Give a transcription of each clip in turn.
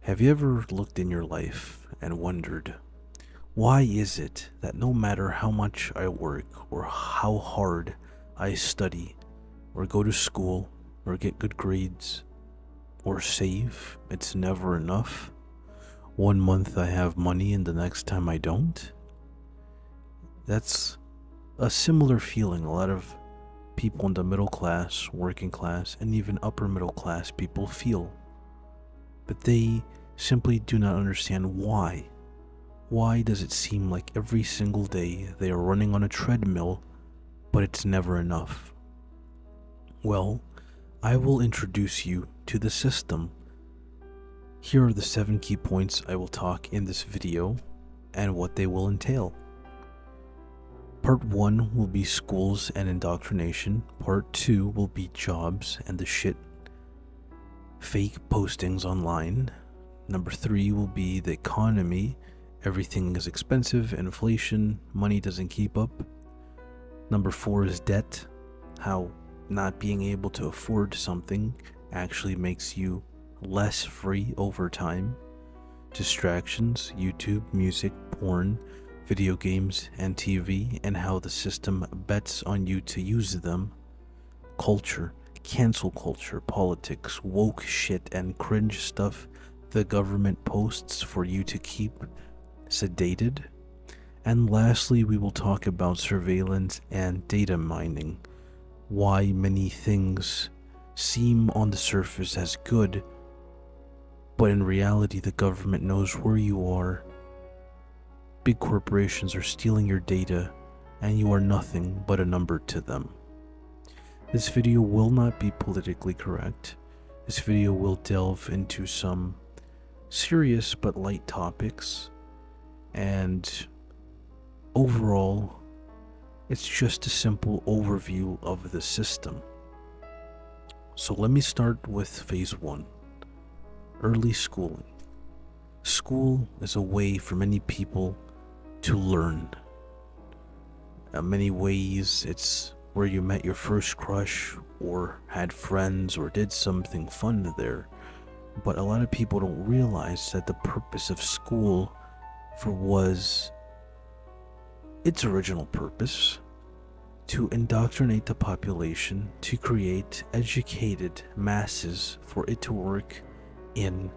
Have you ever looked in your life and wondered, why is it that no matter how much I work or how hard I study or go to school or get good grades or save, it's never enough? One month I have money and the next time I don't? That's a similar feeling a lot of people in the middle class, working class, and even upper middle class people feel. But they simply do not understand why. Why does it seem like every single day they are running on a treadmill, but it's never enough? Well, I will introduce you to the system. Here are the 7 key points I will talk in this video and what they will entail. Part 1 will be schools and indoctrination. Part 2 will be jobs and the fake postings online. Number 3 will be the economy. Everything is expensive, inflation, money doesn't keep up. Number 4 is debt. How not being able to afford something actually makes you less free over time. Distractions, YouTube, music, porn, video games, and TV, and how the system bets on you to use them. Culture, cancel culture, politics, woke shit, and cringe stuff the government posts for you to keep sedated. And lastly, we will talk about surveillance and data mining. Why many things seem on the surface as good, but in reality the government knows where you are. Big corporations are stealing your data, and you are nothing but a number to them. This video will not be politically correct. This video will delve into some serious but light topics, and overall, it's just a simple overview of the system. So let me start with phase 1, early schooling. School is a way for many people to learn. In many ways, it's where you met your first crush or had friends or did something fun there. But a lot of people don't realize that the purpose of school was its original purpose to indoctrinate the population, to create educated masses for it to work in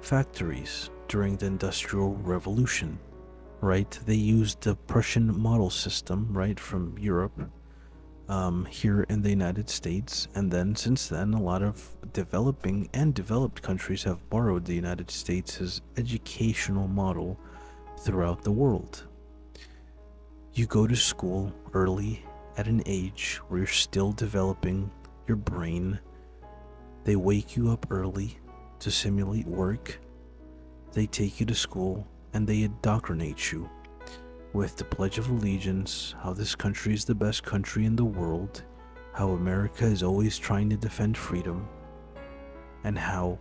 factories during the Industrial Revolution, right? They used the Prussian model system, right, from Europe, here in the United States, and then since then a lot of developing and developed countries have borrowed the United States' educational model throughout the world. You go to school early at an age where you're still developing your brain. They wake you up early to simulate work. They take you to school and they indoctrinate you with the Pledge of Allegiance, how this country is the best country in the world, how America is always trying to defend freedom, and how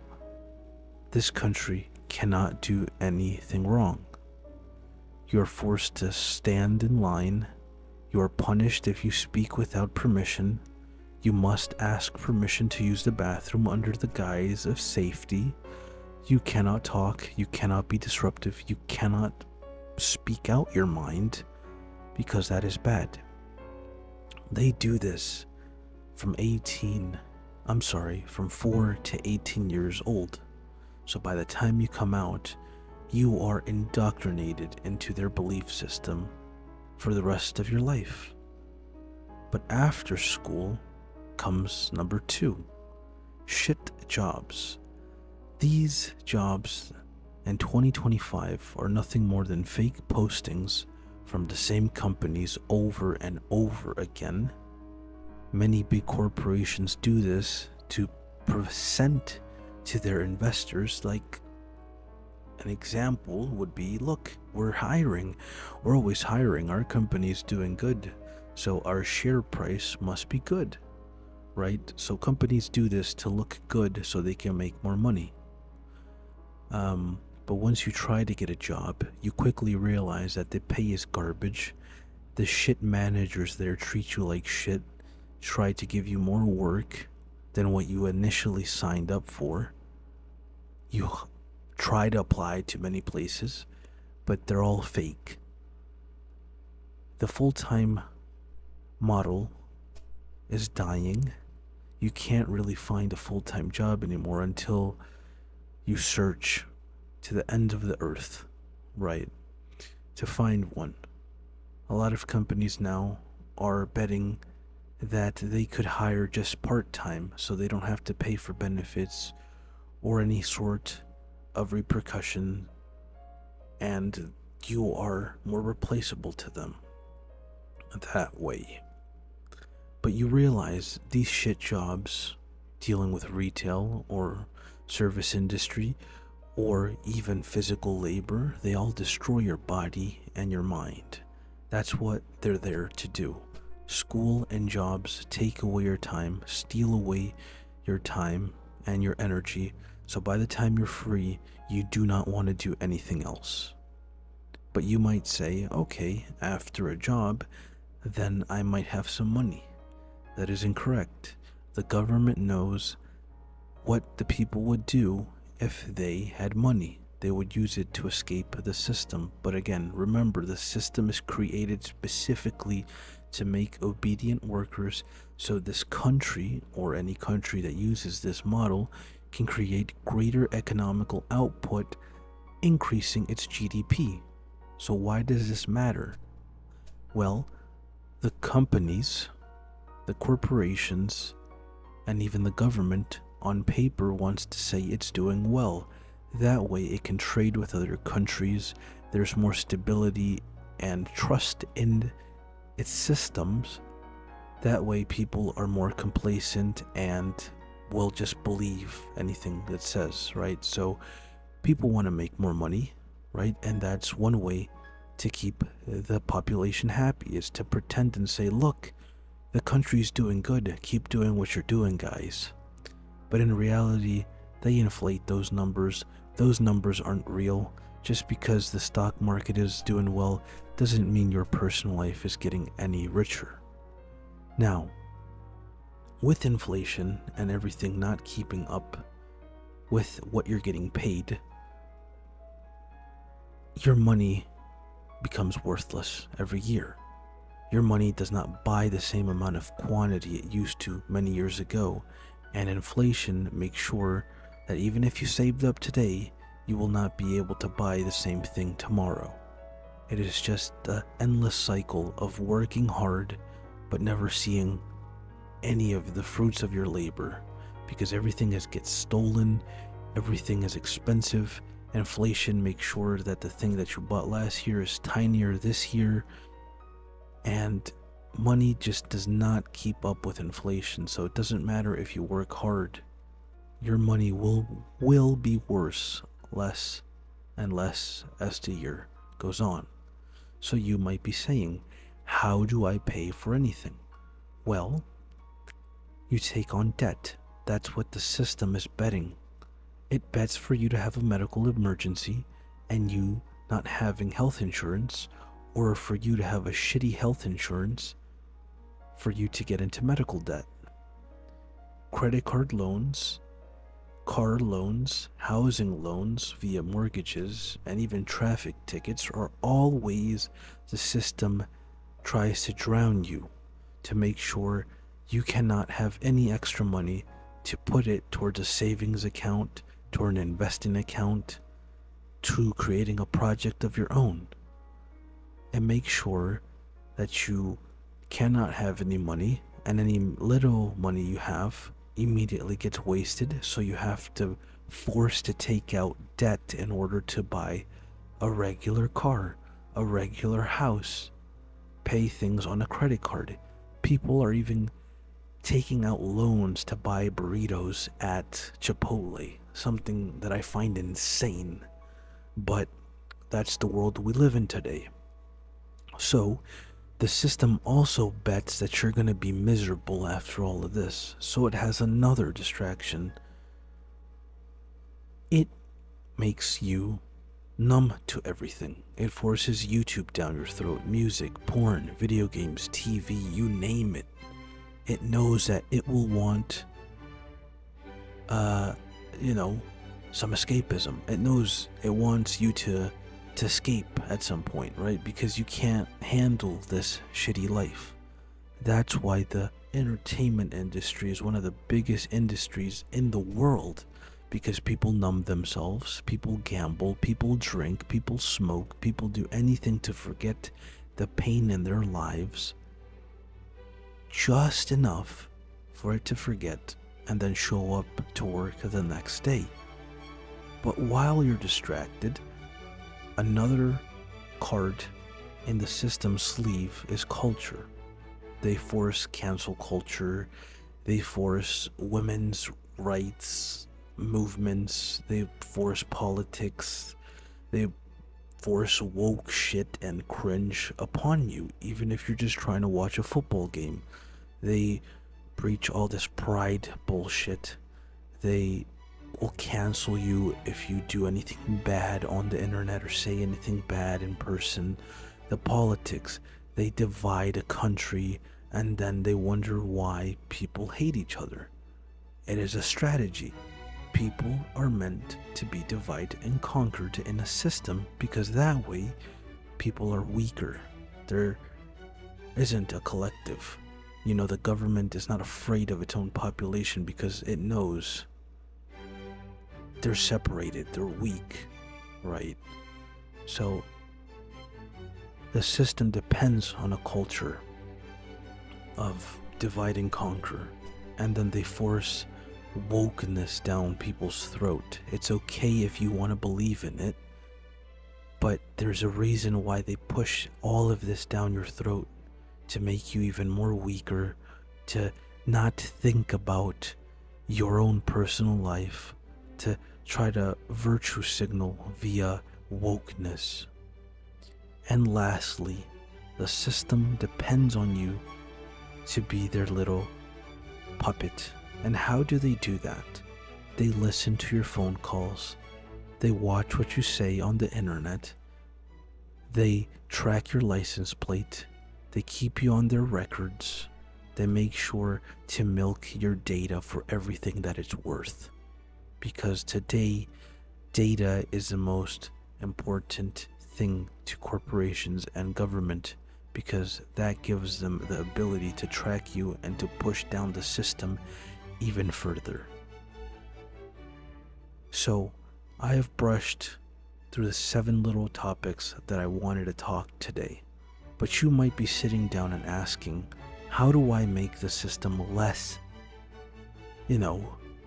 this country cannot do anything wrong. You are forced to stand in line. You are punished if you speak without permission. You must ask permission to use the bathroom under the guise of safety. You cannot talk. You cannot be disruptive. You cannot speak out your mind, because that is bad. They do this from 4 to 18 years old. So by the time you come out, you are indoctrinated into their belief system for the rest of your life. But after school comes number 2, shit jobs. These jobs in 2025 are nothing more than fake postings from the same companies over and over again. Many big corporations do this to present to their investors, like an example would be, look, we're hiring. We're always hiring. Our company's doing good, so our share price must be good, right? So companies do this to look good so they can make more money. But once you try to get a job, you quickly realize that the pay is garbage. The shit managers there treat you like shit, try to give you more work than what you initially signed up for. You try to apply to many places, but they're all fake. The full-time model is dying. You can't really find a full-time job anymore until you search to the end of the earth, right, to find one. A lot of companies now are betting that they could hire just part-time so they don't have to pay for benefits or any sort of repercussion, and you are more replaceable to them that way. But you realize these shit jobs dealing with retail or service industry or even physical labor, they all destroy your body and your mind. That's what they're there to do. School and jobs take away your time, steal away your time and your energy, so by the time you're free, you do not want to do anything else. But you might say, okay, after a job, then I might have some money. That is incorrect. The government knows what the people would do if they had money. They would use it to escape the system. But again, remember, the system is created specifically to make obedient workers so this country, or any country that uses this model, can create greater economical output, increasing its GDP. So why does this matter? Well, the companies, the corporations, and even the government on paper wants to say it's doing well. That way it can trade with other countries. There's more stability and trust in its systems. That way people are more complacent and will just believe anything that says, right? So people want to make more money, right? And that's one way to keep the population happy, is to pretend and say, look, the country's doing good, keep doing what you're doing, guys. But in reality, they inflate those numbers. Those numbers aren't real. Just because the stock market is doing well doesn't mean your personal life is getting any richer. Now, with inflation and everything not keeping up with what you're getting paid, your money becomes worthless every year. Your money does not buy the same amount of quantity it used to many years ago, and inflation makes sure that even if you saved up today, you will not be able to buy the same thing tomorrow. It is just the endless cycle of working hard but never seeing any of the fruits of your labor, because everything gets stolen, everything is expensive. Inflation makes sure that the thing that you bought last year is tinier this year, and money just does not keep up with inflation. So it doesn't matter if you work hard, your money will be worse, less and less as the year goes on. So you might be saying, how do I pay for anything? Well, you take on debt. That's what the system is betting. It bets for you to have a medical emergency and you not having health insurance, or for you to have a shitty health insurance for you to get into medical debt. Credit card loans, car loans, housing loans via mortgages, and even traffic tickets are all ways the system tries to drown you, to make sure you cannot have any extra money to put it towards a savings account, toward an investing account, to creating a project of your own. And make sure that you cannot have any money, and any little money you have immediately gets wasted, so you have to force to take out debt in order to buy a regular car, a regular house, pay things on a credit card. People are even taking out loans to buy burritos at Chipotle, something that I find insane, but that's the world we live in today. So the system also bets that you're going to be miserable after all of this, so it has another distraction. It makes you numb to everything. It forces YouTube down your throat, music, porn, video games, TV, you name it. It knows that it will want, some escapism. It knows it wants you to escape at some point, right? Because you can't handle this shitty life. That's why the entertainment industry is one of the biggest industries in the world, because people numb themselves, people gamble, people drink, people smoke, people do anything to forget the pain in their lives, just enough for it to forget and then show up to work the next day. But while you're distracted, another card in the system's sleeve is culture. They force cancel culture, they force women's rights movements, they force politics, they force woke shit and cringe upon you, even if you're just trying to watch a football game. They preach all this pride bullshit. They will cancel you if you do anything bad on the internet or say anything bad in person. The politics, they divide a country and then they wonder why people hate each other. It is a strategy. People are meant to be divided and conquered in a system, because that way people are weaker. There isn't a collective. You know, the government is not afraid of its own population because it knows they're separated, they're weak, right? So the system depends on a culture of divide and conquer, and then they force wokeness down people's throat. It's okay if you want to believe in it, but there's a reason why they push all of this down your throat, to make you even more weaker, to not think about your own personal life, to try to virtue signal via wokeness. And lastly, the system depends on you to be their little puppet. And how do they do that? They listen to your phone calls, they watch what you say on the internet, they track your license plate, they keep you on their records, they make sure to milk your data for everything that it's worth. Because today, data is the most important thing to corporations and government, because that gives them the ability to track you and to push down the system even further. So, I have brushed through the 7 little topics that I wanted to talk today. But you might be sitting down and asking, how do I make the system less,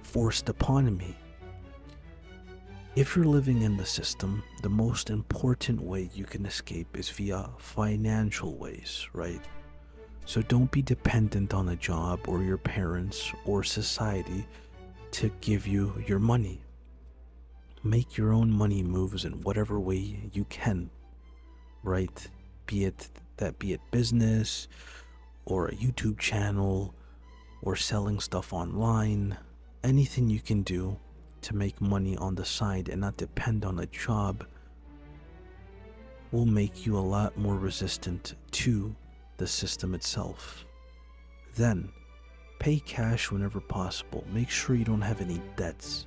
forced upon me? If you're living in the system, the most important way you can escape is via financial ways, right? So don't be dependent on a job or your parents or society to give you your money. Make your own money moves in whatever way you can, right? Be it business or a YouTube channel or selling stuff online. Anything you can do to make money on the side and not depend on a job will make you a lot more resistant to the system itself. Then, pay cash whenever possible. Make sure you don't have any debts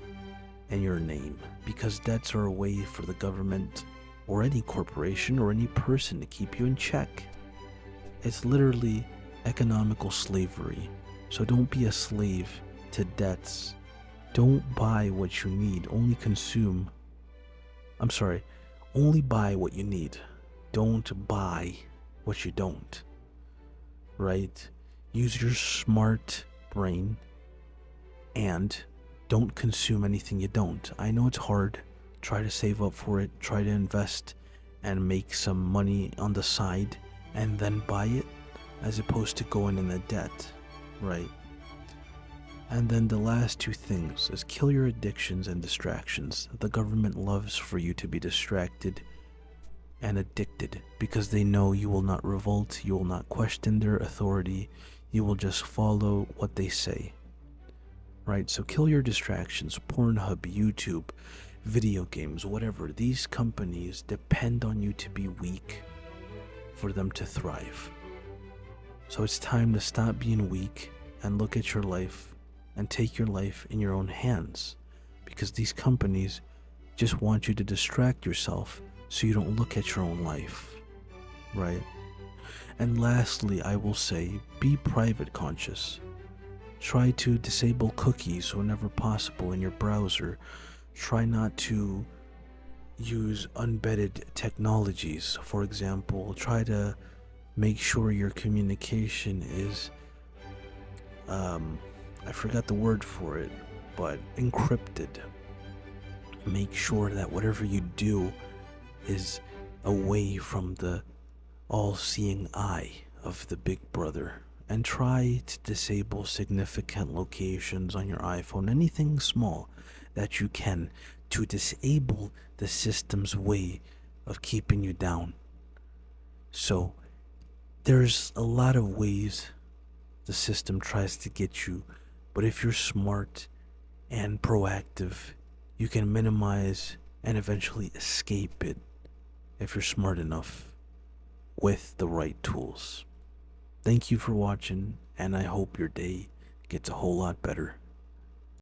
in your name, because debts are a way for the government or any corporation or any person to keep you in check. It's literally economical slavery. So don't be a slave to debts. Don't buy what you need. Only buy what you need. Don't buy what you don't. Right? Use your smart brain and don't consume anything you don't. I know it's hard. Try to save up for it. Try to invest and make some money on the side and then buy it, as opposed to going in a debt, right? And then the last 2 things is kill your addictions and distractions. The government loves for you to be distracted and addicted, because they know you will not revolt, you will not question their authority, you will just follow what they say, right? So kill your distractions. Pornhub, YouTube, video games, whatever. These companies depend on you to be weak for them to thrive. So it's time to stop being weak and look at your life and take your life in your own hands. because these companies just want you to distract yourself so you don't look at your own life, right? And lastly, I will say, be private conscious. Try to disable cookies whenever possible in your browser. Try not to use unvetted technologies. For example, try to make sure your communication is, I forgot the word for it, but encrypted. Make sure that whatever you do is away from the all-seeing eye of the big brother, and try to disable significant locations on your iPhone, anything small that you can, to disable the system's way of keeping you down. So there's a lot of ways the system tries to get you, but if you're smart and proactive, you can minimize and eventually escape it if you're smart enough with the right tools. Thank you for watching, and I hope your day gets a whole lot better.